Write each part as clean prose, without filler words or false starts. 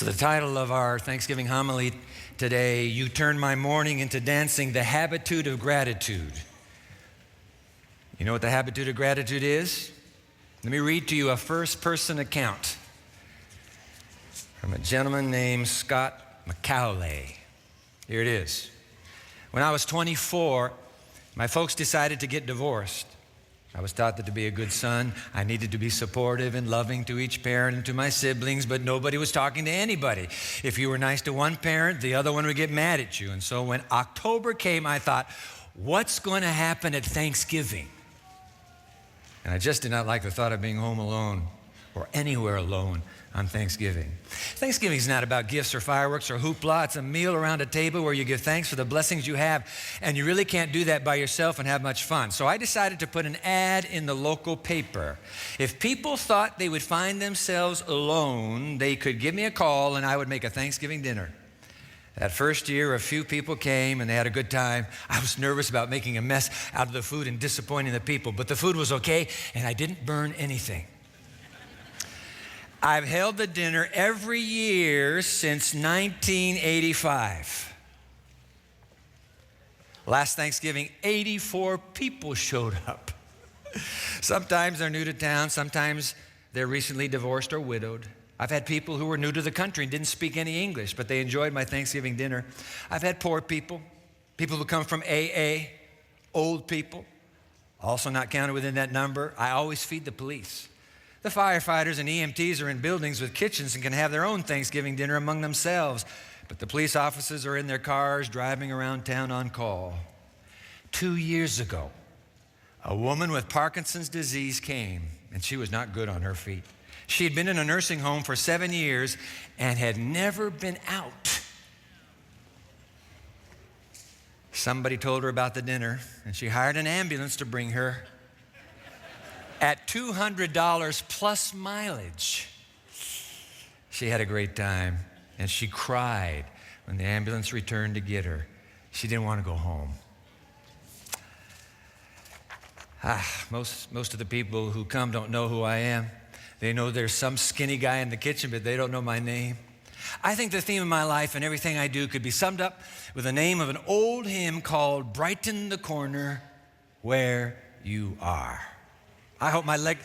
So the title of our Thanksgiving homily today, You Turn My Mourning into Dancing, the Habitude of Gratitude. You know what the habitude of gratitude is? Let me read to you a first-person account from a gentleman named Scott McCauley. Here it is. When I was 24, my folks decided to get divorced. I was taught that to be a good son, I needed to be supportive and loving to each parent and to my siblings, but nobody was talking to anybody. If you were nice to one parent, the other one would get mad at you. And so when October came, I thought, what's going to happen at Thanksgiving? And I just did not like the thought of being home alone or anywhere alone on Thanksgiving. Thanksgiving is not about gifts or fireworks or hoopla. It's a meal around a table where you give thanks for the blessings you have, and you really can't do that by yourself and have much fun. So I decided to put an ad in the local paper. If people thought they would find themselves alone, they could give me a call and I would make a Thanksgiving dinner. That first year, a few people came and they had a good time. I was nervous about making a mess out of the food and disappointing the people, but the food was okay and I didn't burn anything. I've held the dinner every year since 1985. Last Thanksgiving, 84 people showed up. Sometimes they're new to town, sometimes they're recently divorced or widowed. I've had people who were new to the country and didn't speak any English, but they enjoyed my Thanksgiving dinner. I've had poor people, people who come from AA, old people, also not counted within that number. I always feed the police. The firefighters and EMTs are in buildings with kitchens and can have their own Thanksgiving dinner among themselves, but the police officers are in their cars driving around town on call. 2 years ago, a woman with Parkinson's disease came, and she was not good on her feet. She had been in a nursing home for 7 years and had never been out. Somebody told her about the dinner, and she hired an ambulance to bring her at $200 plus mileage. She had a great time, and she cried when the ambulance returned to get her. She didn't want to go home. Most of the people who come don't know who I am. They know there's some skinny guy in the kitchen, but they don't know my name. I think the theme of my life and everything I do could be summed up with the name of an old hymn called Brighten the Corner Where You Are. I hope my leg...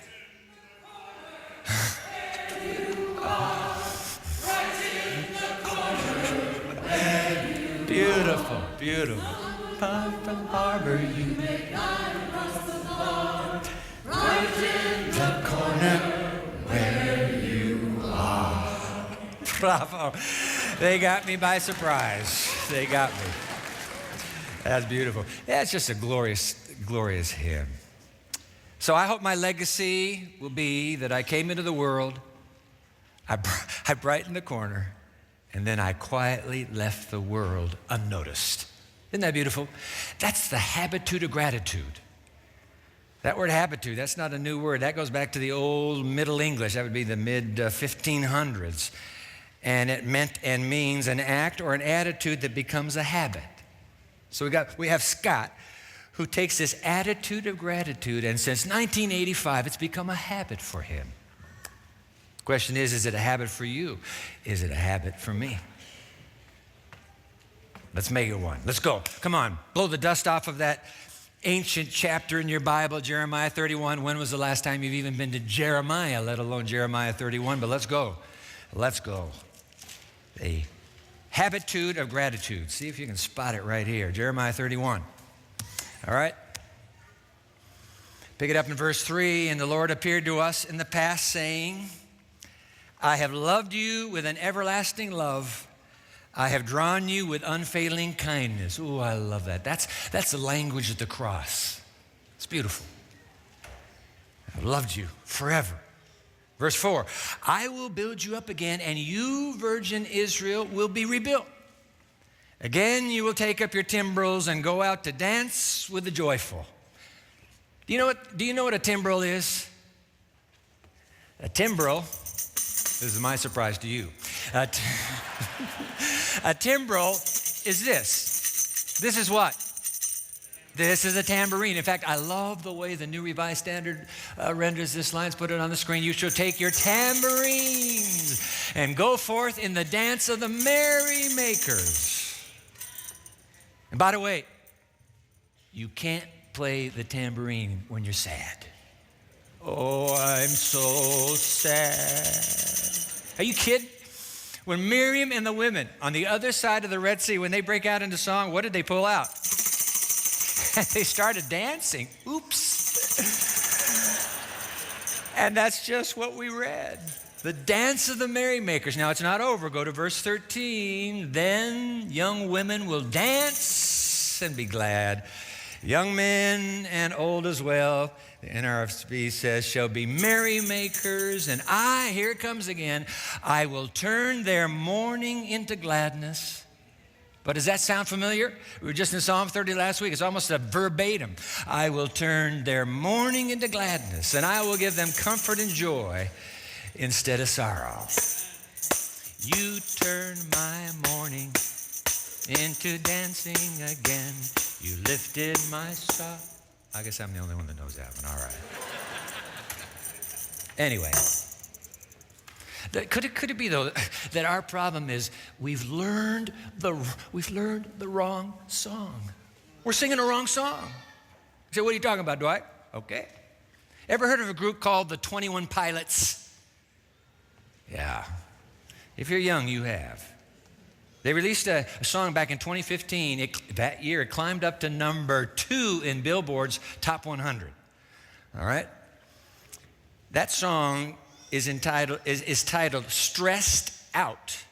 Beautiful, beautiful. Pump from harbor, you may glide across the floor. Brighten the corner where you are. Bravo. They got me by surprise. They got me. That's beautiful. Yeah, it's just a glorious, glorious hymn. So I hope my legacy will be that I came into the world, I brightened the corner, and then I quietly left the world unnoticed. Isn't that beautiful? That's the habitude of gratitude. That word habitude, that's not a new word. That goes back to the old Middle English. That would be the mid-1500s. And it meant and means an act or an attitude that becomes a habit. So we have Scott, who takes this attitude of gratitude, and since 1985, it's become a habit for him. The question is it a habit for you? Is it a habit for me? Let's make it one. Let's go. Come on. Blow the dust off of that ancient chapter in your Bible, Jeremiah 31. When was the last time you've even been to Jeremiah, let alone Jeremiah 31? But let's go. Let's go. The habitude of gratitude. See if you can spot it right here. Jeremiah 31. All right? Pick it up in verse 3. And the Lord appeared to us in the past, saying, I have loved you with an everlasting love. I have drawn you with unfailing kindness. Ooh, I love that. That's the language of the cross. It's beautiful. I've loved you forever. Verse 4, I will build you up again, and you, virgin Israel, will be rebuilt. Again, you will take up your timbrels and go out to dance with the joyful. Do you know what a timbrel is? A timbrel, this is my surprise to you. A timbrel is this. This is what? This is a tambourine. In fact, I love the way the New Revised Standard renders this line. Let's put it on the screen. You shall take your tambourines and go forth in the dance of the merrymakers. And by the way, you can't play the tambourine when you're sad. Oh, I'm so sad. Are you kidding? When Miriam and the women on the other side of the Red Sea, when they break out into song, what did they pull out? They started dancing. Oops. And that's just what we read. The dance of the merrymakers. Now, it's not over. Go to verse 13. Then young women will dance and be glad. Young men and old as well, the NRSV says, shall be merrymakers. And here it comes again, I will turn their mourning into gladness. But does that sound familiar? We were just in Psalm 30 last week. It's almost a verbatim. I will turn their mourning into gladness, and I will give them comfort and joy instead of sorrow. You turn my mourning into dancing again. You lifted my sorrow. I guess I'm the only one that knows that one. All right. Anyway. Could it be, though, that our problem is we've learned the wrong song? We're singing the wrong song. You say, what are you talking about, Dwight? Okay. Ever heard of a group called the 21 Pilots? Yeah. If you're young, you have. They released a song back in 2015. That year, it climbed up to number 2 in Billboard's Top 100. All right? That song is titled Stressed Out.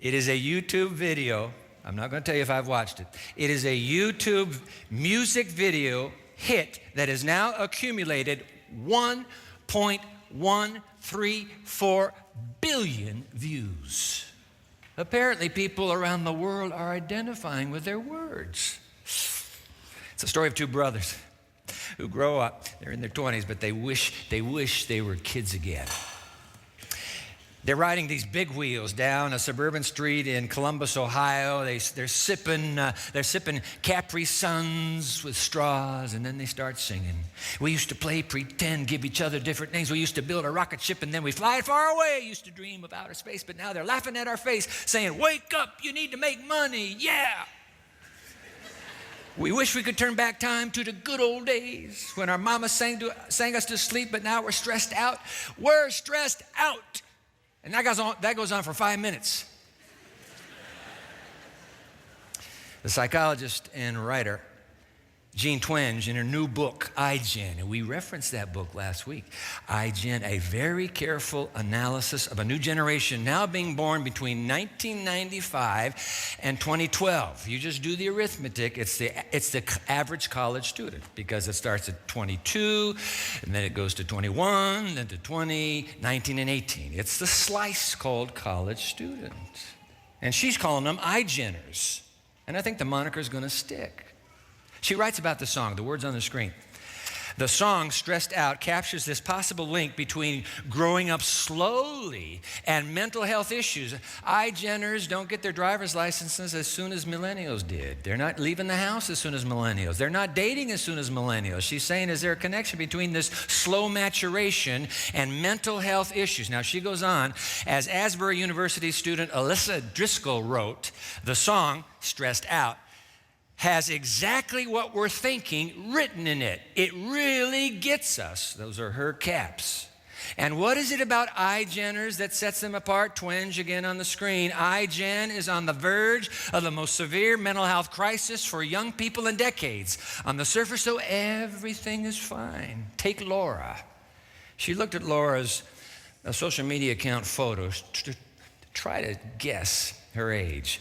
It is a YouTube video. I'm not going to tell you if I've watched it. It is a YouTube music video hit that has now accumulated 1.134 billion views. Apparently, people around the world are identifying with their words. It's a story of two brothers who grow up. They're in their 20s, but they wish they were kids again. They're riding these big wheels down a suburban street in Columbus, Ohio. They're sipping Capri Suns with straws, and then they start singing. We used to play pretend, give each other different names. We used to build a rocket ship, and then we fly it far away. Used to dream of outer space, but now they're laughing at our face, saying, wake up, you need to make money, yeah. We wish we could turn back time to the good old days when our mama sang us to sleep, but now we're stressed out. We're stressed out. And that goes on for 5 minutes. The psychologist and writer, Jean Twenge, in her new book, iGen, and we referenced that book last week, iGen, a very careful analysis of a new generation now being born between 1995 and 2012. You just do the arithmetic. It's the average college student because it starts at 22, and then it goes to 21, then to 20, 19, and 18. It's the slice called college student. And she's calling them iGeners. And I think the moniker's going to stick. She writes about the song, the words on the screen. The song, Stressed Out, captures this possible link between growing up slowly and mental health issues. iGeners don't get their driver's licenses as soon as millennials did. They're not leaving the house as soon as millennials. They're not dating as soon as millennials. She's saying, is there a connection between this slow maturation and mental health issues? Now, she goes on, as Asbury University student Alyssa Driscoll wrote, the song, Stressed Out, has exactly what we're thinking written in it. It really gets us. Those are her caps. And what is it about iGeners that sets them apart? Twenge again on the screen. iGen is on the verge of the most severe mental health crisis for young people in decades. On the surface, though, everything is fine. Take Laura. She looked at Laura's social media account photos to try to guess her age.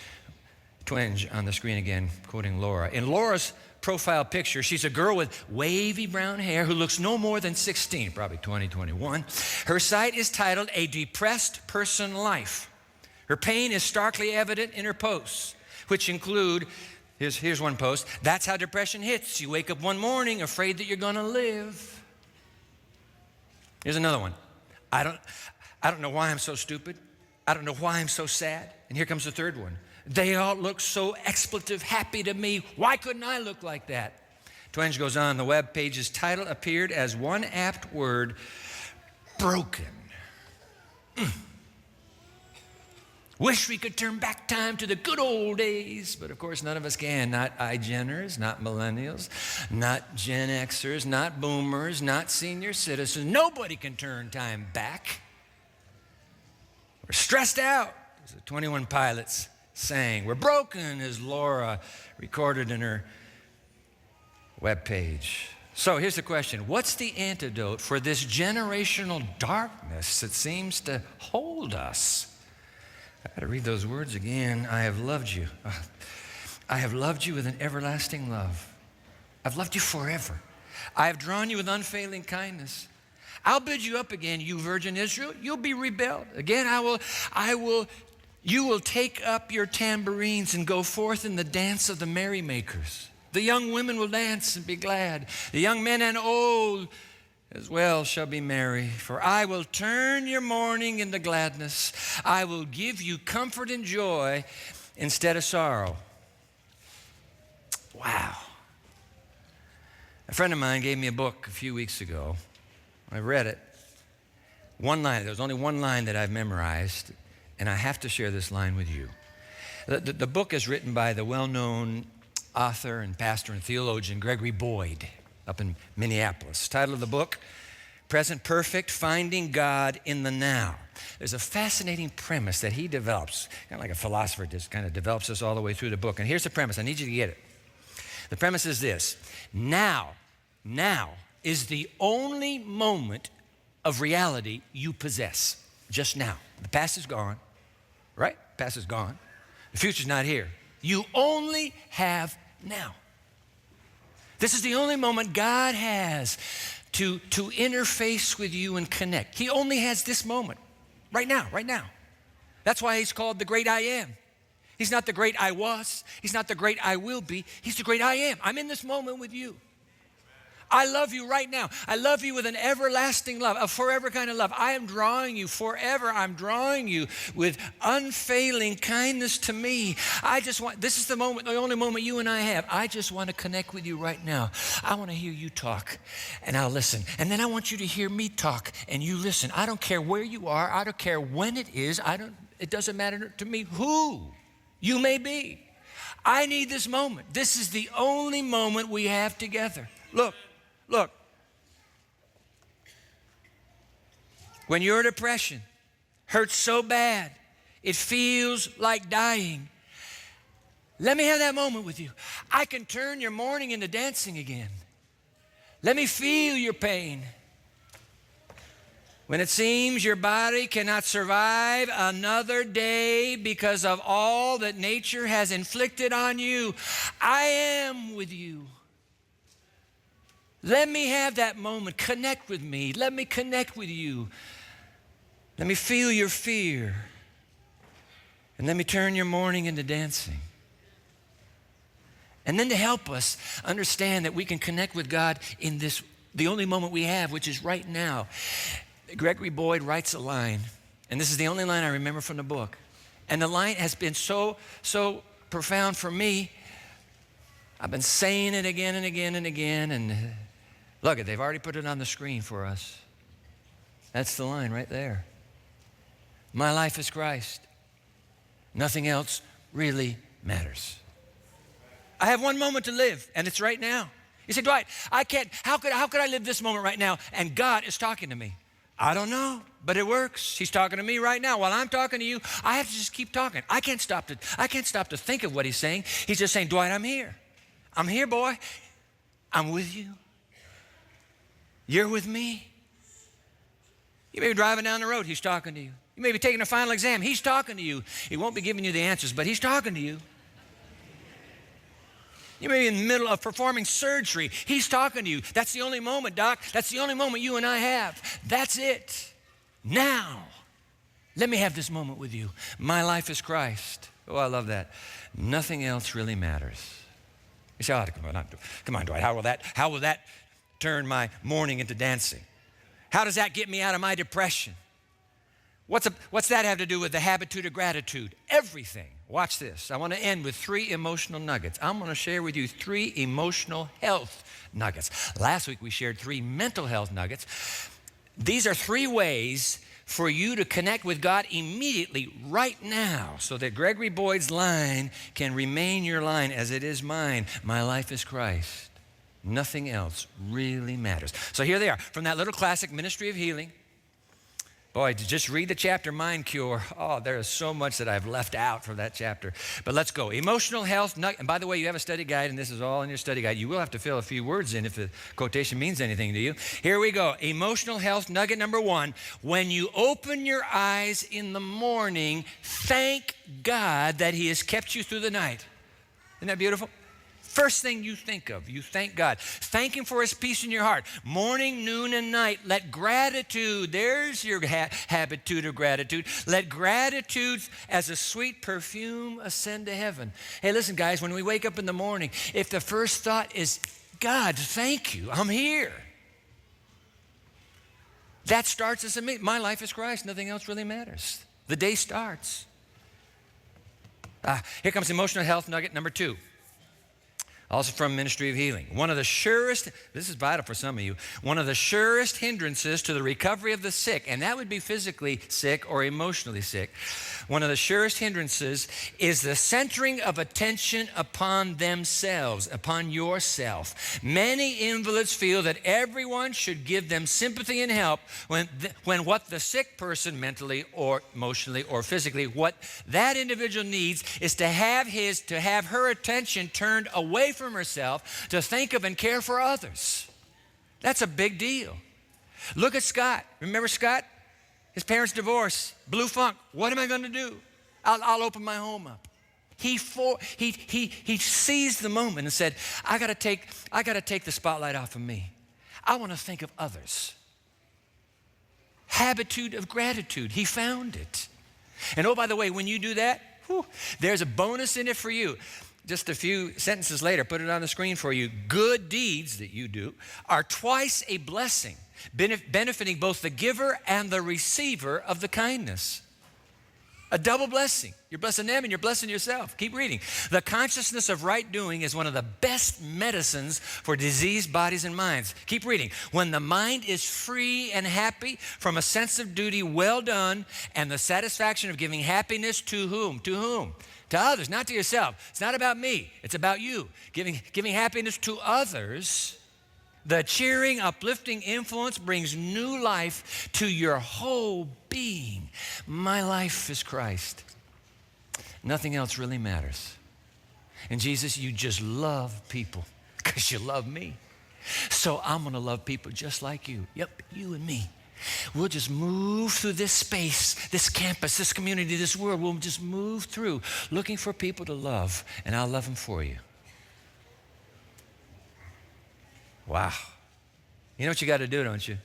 Twenge on the screen again, quoting Laura. In Laura's profile picture, she's a girl with wavy brown hair who looks no more than 16, probably 20, 21. Her site is titled A Depressed Person Life. Her pain is starkly evident in her posts, which include, here's one post, that's how depression hits. You wake up one morning afraid that you're gonna live. Here's another one. I don't know why I'm so stupid. I don't know why I'm so sad. And here comes the third one. They all look so expletive happy to me. Why couldn't I look like that? Twenge goes on, the web page's title appeared as one apt word, broken. Wish we could turn back time to the good old days, but of course none of us can. Not iGeners, not millennials, not Gen Xers, not boomers, not senior citizens. Nobody can turn time back. We're stressed out, as the 21 Pilots sang. We're broken, as Laura recorded in her webpage. So here's the question. What's the antidote for this generational darkness that seems to hold us? I got to read those words again. I have loved you. I have loved you with an everlasting love. I've loved you forever. I have drawn you with unfailing kindness. I'll build you up again, you virgin Israel. You'll be rebuilt. Again, you will take up your tambourines and go forth in the dance of the merrymakers. The young women will dance and be glad. The young men and old as well shall be merry. For I will turn your mourning into gladness. I will give you comfort and joy instead of sorrow. Wow. A friend of mine gave me a book a few weeks ago. I read it. One line. There was only one line that I've memorized, and I have to share this line with you. The book is written by the well-known author and pastor and theologian Gregory Boyd up in Minneapolis. Title of the book, Present Perfect, Finding God in the Now. There's a fascinating premise that he develops, kind of like a philosopher just kind of develops this all the way through the book. And here's the premise. I need you to get it. The premise is this. Now is the only moment of reality you possess. Just now. The past is gone, right? The past is gone. The future's not here. You only have now. This is the only moment God has to interface with you and connect. He only has this moment, right now. That's why he's called the great I am. He's not the great I was. He's not the great I will be. He's the great I am. I'm in this moment with you. I love you right now. I love you with an everlasting love, a forever kind of love. I am drawing you forever. I'm drawing you with unfailing kindness to me. This is the moment, the only moment you and I have. I just want to connect with you right now. I want to hear you talk, and I'll listen. And then I want you to hear me talk, and you listen. I don't care where you are. I don't care when it is. It doesn't matter to me who you may be. I need this moment. This is the only moment we have together. Look. When your depression hurts so bad, it feels like dying, let me have that moment with you. I can turn your mourning into dancing again. Let me feel your pain. When it seems your body cannot survive another day because of all that nature has inflicted on you, I am with you. Let me have that moment. Connect with me. Let me connect with you. Let me feel your fear. And let me turn your mourning into dancing. And then to help us understand that we can connect with God in this, the only moment we have, which is right now. Gregory Boyd writes a line, and this is the only line I remember from the book. And the line has been so profound for me. I've been saying it again and again and again, and look, they've already put it on the screen for us. That's the line right there. My life is Christ. Nothing else really matters. I have one moment to live, and it's right now. You say, Dwight, I can't, how could I live this moment right now, and God is talking to me? I don't know, but it works. He's talking to me right now. While I'm talking to you, I have to just keep talking. I can't stop to think of what he's saying. He's just saying, Dwight, I'm here. I'm here, boy. I'm with you. You're with me. You may be driving down the road. He's talking to you. You may be taking a final exam. He's talking to you. He won't be giving you the answers, but he's talking to you. You may be in the middle of performing surgery. He's talking to you. That's the only moment, Doc. That's the only moment you and I have. That's it. Now, let me have this moment with you. My life is Christ. Oh, I love that. Nothing else really matters. You say, oh, come on, Dwight. How will that turn my mourning into dancing? How does that get me out of my depression? What's that have to do with the habitude of gratitude? Everything. Watch this. I want to end with 3 emotional nuggets. I'm going to share with you 3 emotional health nuggets. Last week we shared 3 mental health nuggets. These are 3 ways for you to connect with God immediately right now so that Gregory Boyd's line can remain your line as it is mine. My life is Christ. Nothing else really matters. So here they are from that little classic Ministry of Healing. Boy, to just read the chapter, Mind Cure, oh, there is so much that I've left out from that chapter. But let's go. Emotional health, and by the way, you have a study guide, and this is all in your study guide. You will have to fill a few words in if the quotation means anything to you. Here we go. Emotional health nugget number 1. When you open your eyes in the morning, thank God that He has kept you through the night. Isn't that beautiful? First thing you think of, you thank God. Thank Him for His peace in your heart. Morning, noon, and night. Let gratitude, there's your habitude of gratitude. Let gratitude as a sweet perfume ascend to heaven. Hey, listen, guys, when we wake up in the morning, if the first thought is, God, thank you, I'm here. That starts as my life is Christ. Nothing else really matters. The day starts. Here comes emotional health nugget number 2. Also from Ministry of Healing. One of the surest, this is vital for some of you, one of the surest hindrances to the recovery of the sick, and that would be physically sick or emotionally sick. One of the surest hindrances is the centering of attention upon themselves, upon yourself. Many invalids feel that everyone should give them sympathy and help when what the sick person mentally or emotionally or physically, what that individual needs is to have her attention turned away from herself to think of and care for others. That's a big deal. Look at Scott. Remember Scott? His parents divorced, blue funk. What am I going to do? I'll open my home up. He seized the moment and said, I got to take the spotlight off of me. I want to think of others. Habitude of gratitude. He found it. And oh, by the way, when you do that, there's a bonus in it for you. Just a few sentences later, put it on the screen for you. Good deeds that you do are twice a blessing, benefiting both the giver and the receiver of the kindness. A double blessing. You're blessing them and you're blessing yourself. Keep reading. The consciousness of right doing is one of the best medicines for diseased bodies and minds. Keep reading. When the mind is free and happy from a sense of duty well done and the satisfaction of giving happiness to whom? To whom? To others, not to yourself. It's not about me. It's about you. Giving happiness to others. The cheering, uplifting influence brings new life to your whole being. My life is Christ. Nothing else really matters. And Jesus, you just love people because you love me. So I'm going to love people just like you. Yep, you and me. We'll just move through this space, this campus, this community, this world. We'll just move through looking for people to love, and I'll love them for you. Wow. You know what you got to do, don't you?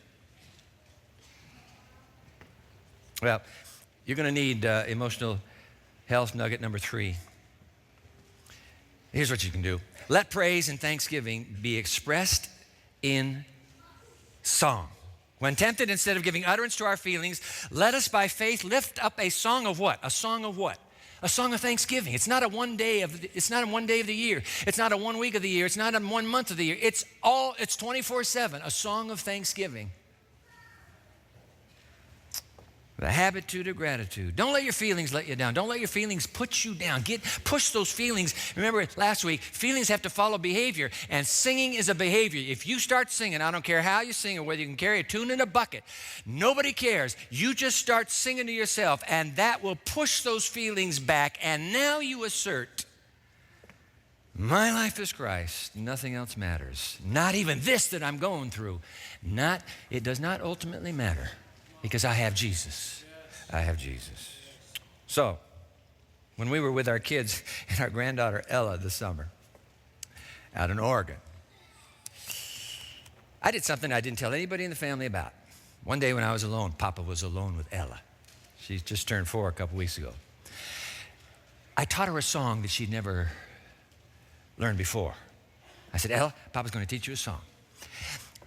Well, you're going to need emotional health nugget number 3. Here's what you can do. Let praise and thanksgiving be expressed in song. When tempted, instead of giving utterance to our feelings, let us by faith lift up a song of what? A song of what? A song of thanksgiving. It's not a one day of the year. It's not a 1 week of the year. It's not a 1 month of the year. It's 24/7, a song of thanksgiving. The habitude of gratitude. Don't let your feelings let you down. Don't let your feelings put you down. Push those feelings. Remember last week, feelings have to follow behavior, and singing is a behavior. If you start singing, I don't care how you sing or whether you can carry a tune in a bucket, nobody cares. You just start singing to yourself, and that will push those feelings back, and now you assert, my life is Christ. Nothing else matters. Not even this that I'm going through. It does not ultimately matter. Because I have Jesus. I have Jesus. So, when we were with our kids and our granddaughter Ella this summer out in Oregon, I did something I didn't tell anybody in the family about. One day when I was alone, Papa was alone with Ella. She just turned 4 a couple weeks ago. I taught her a song that she'd never learned before. I said, Ella, Papa's going to teach you a song.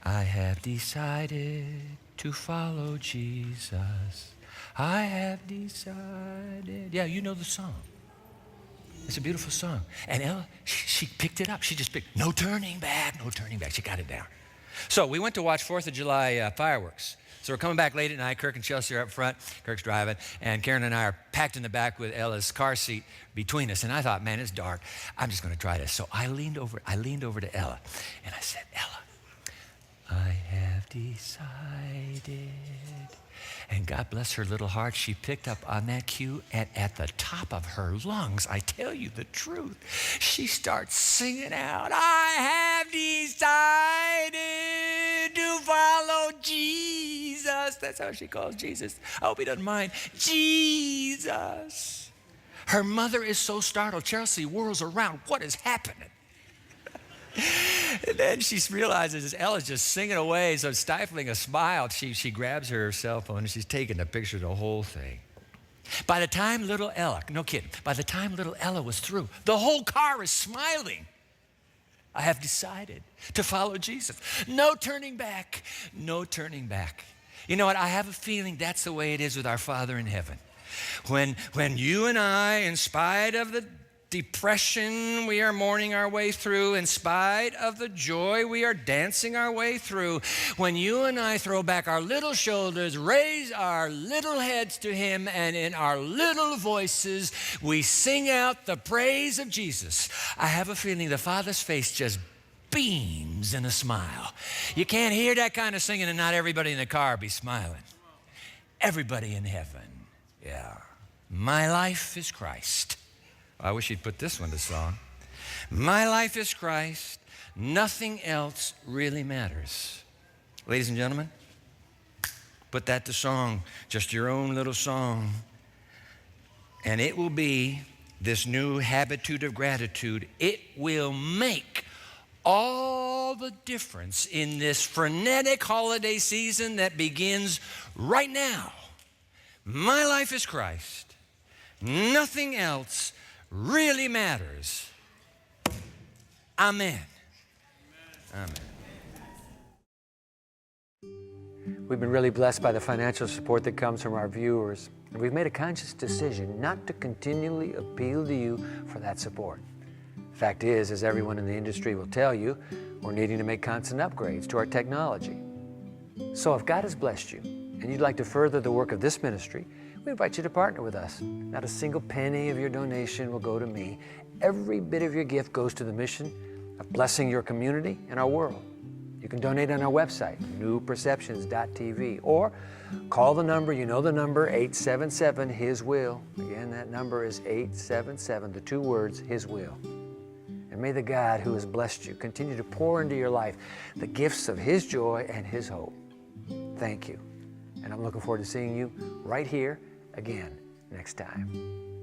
I have decided to follow Jesus. I have decided. Yeah, you know the song. It's a beautiful song. And Ella, she picked it up. She just picked, no turning back, no turning back. She got it down. So we went to watch 4th of July fireworks. So we're coming back late at night. Kirk and Chelsea are up front. Kirk's driving. And Karen and I are packed in the back with Ella's car seat between us. And I thought, man, it's dark. I'm just going to try this. So I leaned over to Ella. And I said, Ella, I have decided. And God bless her little heart, she picked up on that cue, and at the top of her lungs, I tell you the truth, she starts singing out, I have decided to follow Jesus. That's how she calls Jesus. I hope he doesn't mind. Jesus. Her mother is so startled. Chelsea whirls around. What is happening? And then she realizes as Ella's just singing away, so stifling a smile, she grabs her cell phone and she's taking a picture of the whole thing. By the time little Ella, no kidding, by the time little Ella was through, the whole car is smiling. I have decided to follow Jesus. No turning back, no turning back. You know what? I have a feeling that's the way it is with our Father in heaven. When you and I, in spite of the depression we are mourning our way through, in spite of the joy we are dancing our way through, when you and I throw back our little shoulders, raise our little heads to him, and in our little voices we sing out the praise of Jesus, I have a feeling the Father's face just beams in a smile. You can't hear that kind of singing and not everybody in the car be smiling. Everybody in heaven. Yeah. My life is Christ. I wish he'd put this one to song. My life is Christ. Nothing else really matters. Ladies and gentlemen, put that to song, just your own little song. And it will be this new habitude of gratitude. It will make all the difference in this frenetic holiday season that begins right now. My life is Christ. Nothing else really matters. Amen. Amen. We've been really blessed by the financial support that comes from our viewers, and we've made a conscious decision not to continually appeal to you for that support. Fact is, as everyone in the industry will tell you, we're needing to make constant upgrades to our technology. So if God has blessed you, and you'd like to further the work of this ministry, we invite you to partner with us. Not a single penny of your donation will go to me. Every bit of your gift goes to the mission of blessing your community and our world. You can donate on our website, newperceptions.tv, or call the number, you know the number, 877 His Will. Again, that number is 877, the two words, His Will. And may the God who has blessed you continue to pour into your life the gifts of His joy and His hope. Thank you. And I'm looking forward to seeing you right here again next time.